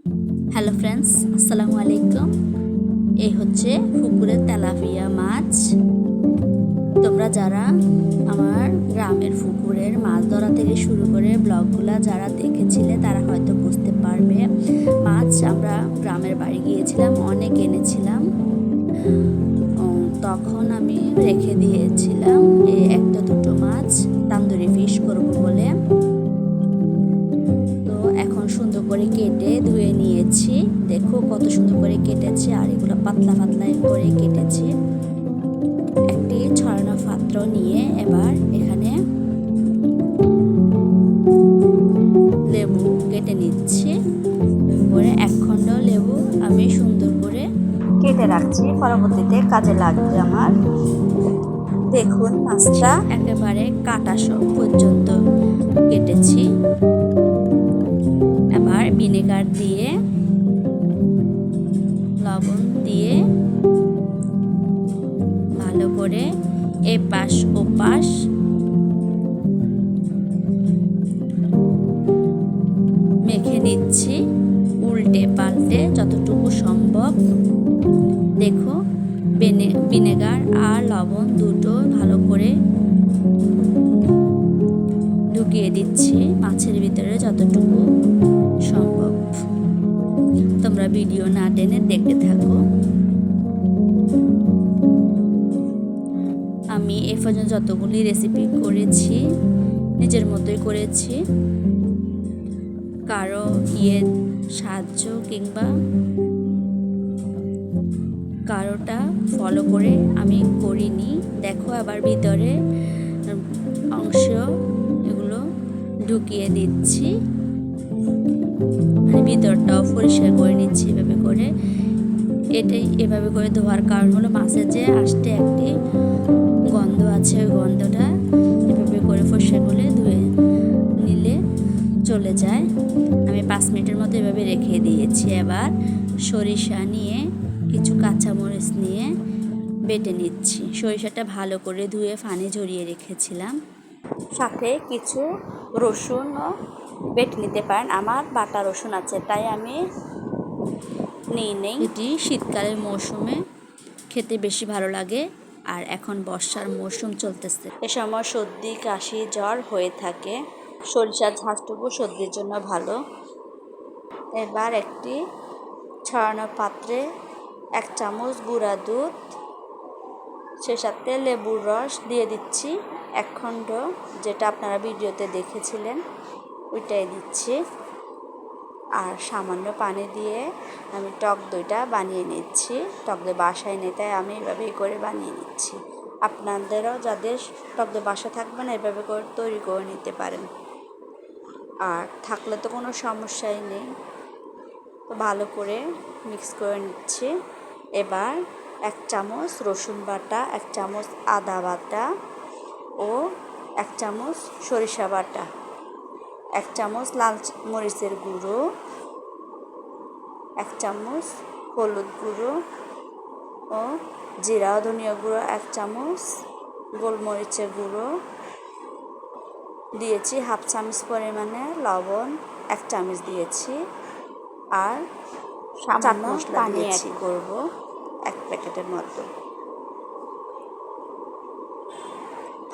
Hello friends, আসসালামু আলাইকুম। এই হচ্ছে পুকুরের তেলাপিয়া মাছ। তোমরা যারা আমার গ্রামের পুকুরের মাছ ধরা থেকে শুরু করে ব্লগগুলো যারা দেখেছিলে তারা হয়তো বুঝতে পারবে। মাছ আমরা গ্রামের বাড়ি গিয়েছিলাম, অনেক এনেছিলাম। তখন আমি রেখে দিয়েছিলাম একটা দুটো মাছ তান্দুরি ফিশ করবো বলে। তো এখন সুন্দর করে কেটে ধুয়ে নিয়েছি। দেখো কত সুন্দর করে কেটেছি, আর এগুলো পাতলা পাতলা করে কেটেছি। একটি ছড়ানো পাত্র নিয়ে এবার এখানে লেবু কেটে নিচ্ছি। এরপরে এক খণ্ড লেবু আমি সুন্দর করে কেটে রাখছি, পরবর্তীতে কাজে লাগবে আমার। দেখুন মাছটা একেবারে কাটা সব পর্যন্ত কেটেছি। এবার ভিনেগার দিয়ে লবণ দিয়ে ভালো করে এপাশ ওপাশ মেখে নিচ্ছি, উল্টে পাল্টে যতটুকু সম্ভব। দেখো ভিনেগার আর লবণ দুটো ভালো করে ঢুকিয়ে দিচ্ছি মাছের ভিতরে যতটুকু সম্ভব। তোমরা ভিডিও না টেনে দেখতে থাকো। আমি এ পর্যন্ত যতগুলি রেসিপি করেছি নিজের মতোই করেছি, কারো সাহায্য কিংবা কারোটা ফলো করে আমি করিনি। দেখো আবার ভিতরে অংশ এগুলো ঢুকিয়ে দিচ্ছি, মানে ভিতরটাও পরিষ্কার করে নিচ্ছি এভাবে করে। এভাবে করে ধোয়ার কারণ হলো মাছের যে আস্তে একটি গন্ধ আছে, ওই গন্ধটা এভাবে করে পরিষ্কার করে ধুয়ে নিলে চলে যায়। আমি 5 মিনিটের মতো এভাবে রেখে দিয়েছি। এবার সরিষা নিয়ে কিছু কাঁচামরিচ নিয়ে বেটে নিচ্ছি। সরিষাটা ভালো করে ধুয়ে পানি ঝরিয়ে রেখেছিলাম। সাথে কিছু রসুনও বেটে নিতে পারেন, আমার বাটা রসুন আছে তাই আমি নেই। এটি শীতকালের মৌসুমে খেতে বেশি ভালো লাগে, আর এখন বর্ষার মৌসুম চলতেছে, এ সময় সর্দি কাশি জ্বর হয়ে থাকে। সরিষার ঝাঁজটুকু সর্দির জন্য ভালো। এবার একটি ছড়ানো পাত্রে 1 চামচ গুঁড়া দুধ, সে সাথে লেবুর রস দিয়ে দিচ্ছি 1 খণ্ড, যেটা আপনারা ভিডিওতে দেখেছিলেন ওইটাই দিচ্ছি। আর সামান্য পানি দিয়ে আমি টক দইটা বানিয়ে নিচ্ছি। টক দই বাসায় নেই তাই আমি এভাবেই করে বানিয়ে নিচ্ছি। আপনাদেরও যাদের টক দই বাসা থাকবে না এভাবে করে তৈরি করে নিতে পারেন, আর থাকলে তো কোনো সমস্যাই নেই। তো ভালো করে মিক্স করে নিচ্ছি। এবার 1 চামচ রসুন বাটা, 1 চামচ আদা বাটা ও 1 চামচ সরিষা বাটা, 1 চামচ লাল মরিচের গুঁড়ো, 1 চামচ হলুদ গুঁড়ো ও জিরা ধনিয়া গুঁড়ো, 1 চামচ গোলমরিচের গুঁড়ো দিয়েছি, 1/2 চামচ পরিমাণে লবণ 1 চামচ দিয়েছি, আর সামান্য পানি অ্যাড করব 1 প্যাকেটের মতো।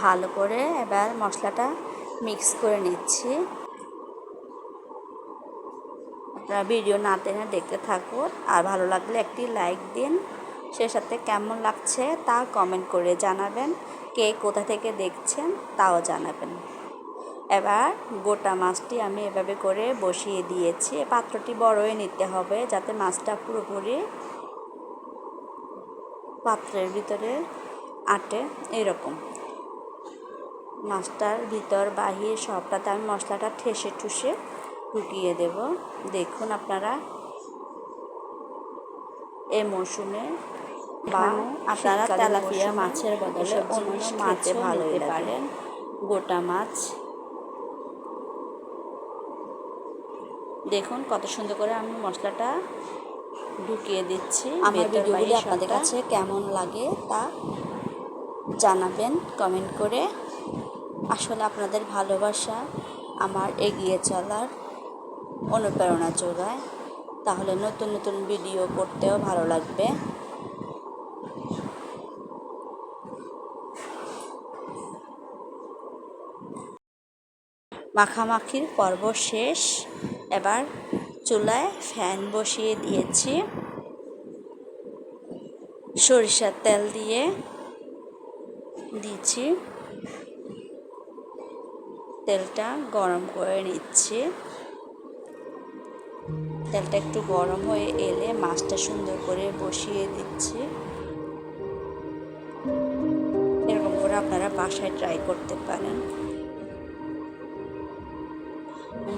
ভালো করে এবার মশলাটা মিক্স করে নিচ্ছি। আপনারা ভিডিও না টেনে দেখতে থাকুন, আর ভালো লাগলে একটি লাইক দিন। সে সাথে কেমন লাগছে তা কমেন্ট করে জানাবেন। কে কোথা থেকে দেখছেন তাও জানাবেন। এবার গোটা মাছটি আমি এভাবে করে বসিয়ে দিয়েছি। পাত্রটি বড়ই নিতে হবে যাতে মাছটা পুরোপুরি পাত্রের ভিতরে আটে। এরকম মাছটার ভিতর বাহির সবটাতে আমি মশলাটা ঠেসে ঠুসে ঢুকিয়ে দেব। দেখুন আপনারা এই মৌসুমে বা আপনারা তেলাপিয়া মাছের বদলে অন্য মাছও ভালো নিতে পারেন। গোটা মাছ দেখুন কত সুন্দর করে আমি মশলাটা ঢুকিয়ে দিচ্ছি। আমার ভিডিওগুলি আপনাদের কাছে কেমন লাগে তা জানাবেন কমেন্ট করে। আসলে আপনাদের ভালোবাসা আমার এগিয়ে চলার অনুপ্রেরণা যোগায়। তাহলে নতুন নতুন ভিডিও করতেও ভালো লাগবে। মাখামাখির পর্ব শেষ। এবার চুলায় ফ্যান বসিয়ে দিয়েছি, সরিষার তেল দিয়ে দিচ্ছি, তেলটা গরম করে নিচ্ছি। তেলটা একটু গরম হয়ে এলে মাছটা সুন্দর করে বসিয়ে দিচ্ছি। এরকম করে আপনারা বাসায় ট্রাই করতে পারেন।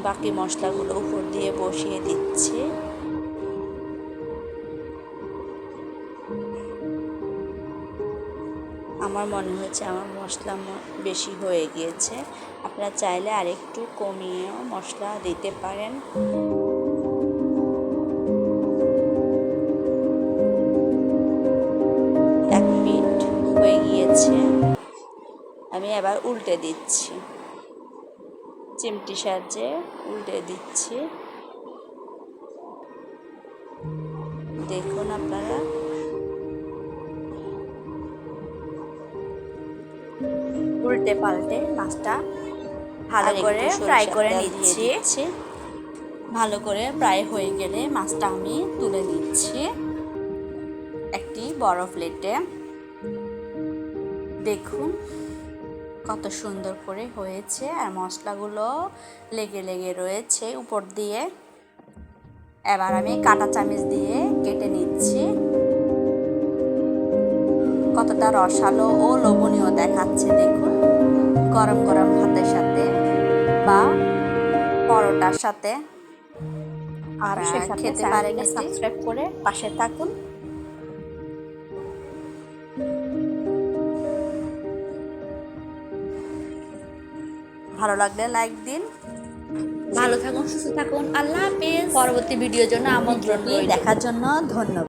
বাকি মশলাগুলো উপর দিয়ে বসিয়ে দিচ্ছি। আমার মনে হচ্ছে আমার মশলা বেশি হয়ে গিয়েছে, আপনারা চাইলে আরেকটু কমিয়েও মশলা দিতে পারেন। 1 মিনিট হয়ে গিয়েছে, আমি এবার উল্টে দিচ্ছি, চিমটির সাহায্যে উল্টে দিচ্ছি। দেখুন আপনারা, উল্টে পাল্টে মাছটা ভালো করে ফ্রাই করে নিচ্ছি। ভালো করে ফ্রাই হয়ে গেলে মাছটা আমি তুলে নিচ্ছি একটি বড় প্লেটে। দেখুন কত সুন্দর করে হয়েছে, আর মশলাগুলো লেগে লেগে রয়েছে উপর দিয়ে। এবার আমি কাঁটা চামচ দিয়ে কেটে নিচ্ছি। কতটা রসালো ও লোভনীয় দেখাচ্ছে দেখুন, গরম গরম ভাতের সাথে বা পরোটার সাথে আর খেতে পারেন। সাবস্ক্রাইব করে পাশে থাকুন। ভালো লাগলে লাইক দিন। ভালো থাকুন, সুস্থ থাকুন। আল্লাহ হাফেজ। পরবর্তী ভিডিওর জন্য আমন্ত্রণ দেখার জন্য ধন্যবাদ।